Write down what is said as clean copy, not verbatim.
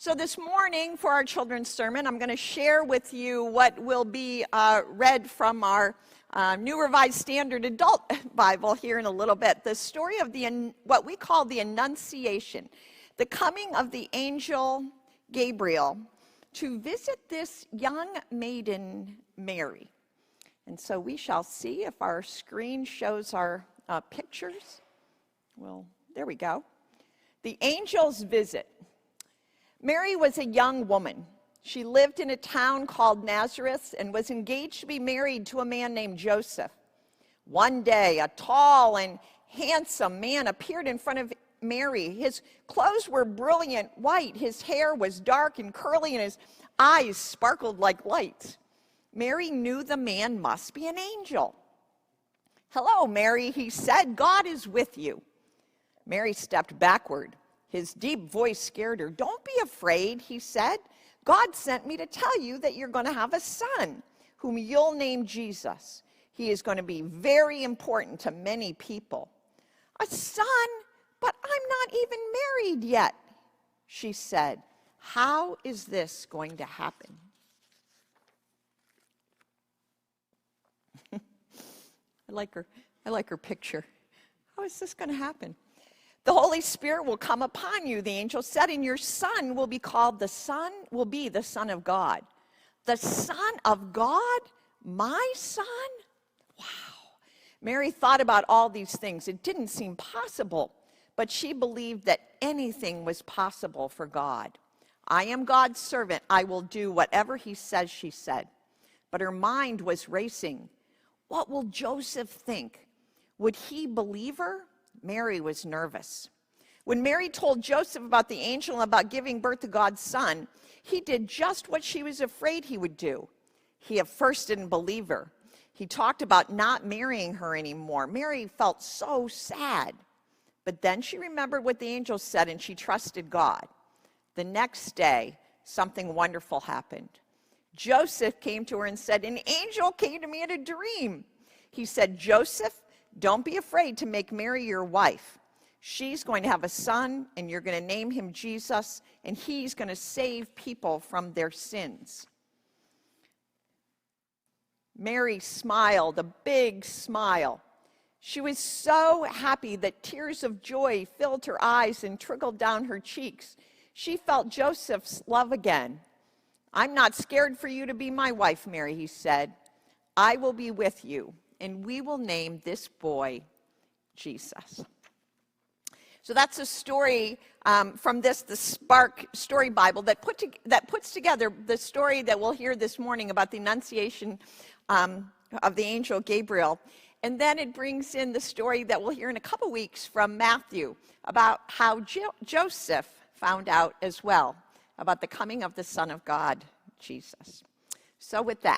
So this morning for our children's sermon, I'm going to share with you what will be read from our New Revised Standard Adult Bible here in a little bit. The story of what we call the Annunciation, the coming of the angel Gabriel to visit this young maiden Mary. And so we shall see if our screen shows our pictures. Well, there we go. The angel's visit. Mary was a young woman. She lived in a town called Nazareth and was engaged to be married to a man named Joseph. One day, a tall and handsome man appeared in front of Mary. His clothes were brilliant white, his hair was dark and curly, and his eyes sparkled like lights. Mary knew the man must be an angel. "Hello, Mary," he said, "God is with you." Mary stepped backward. His deep voice scared her. "Don't be afraid," he said. "God sent me to tell you that you're going to have a son, whom you'll name Jesus. He is going to be very important to many people." "A son? But I'm not even married yet," she said. "How is this going to happen?" I like her picture. How is this going to happen? "The Holy Spirit will come upon you," the angel said, "and your son will be the Son of God." "The Son of God? My son?" Wow. Mary thought about all these things. It didn't seem possible, but she believed that anything was possible for God. "I am God's servant. I will do whatever he says," she said. But her mind was racing. What will Joseph think? Would he believe her? Mary was nervous. When Mary told Joseph about the angel and about giving birth to God's son, he did just what she was afraid he would do. He at first didn't believe her. He talked about not marrying her anymore. Mary felt so sad. But then she remembered what the angel said and she trusted God. The next day, something wonderful happened. Joseph came to her and said, "An angel came to me in a dream." He said, "Joseph, don't be afraid to make Mary your wife. She's going to have a son, and you're going to name him Jesus, and he's going to save people from their sins." Mary smiled, a big smile. She was so happy that tears of joy filled her eyes and trickled down her cheeks. She felt Joseph's love again. "I'm not scared for you to be my wife, Mary," he said. "I will be with you, and we will name this boy Jesus." So that's a story from the Spark Story Bible that puts together the story that we'll hear this morning about the Annunciation of the angel Gabriel. And then it brings in the story that we'll hear in a couple weeks from Matthew about how Joseph found out as well about the coming of the Son of God, Jesus. So with that,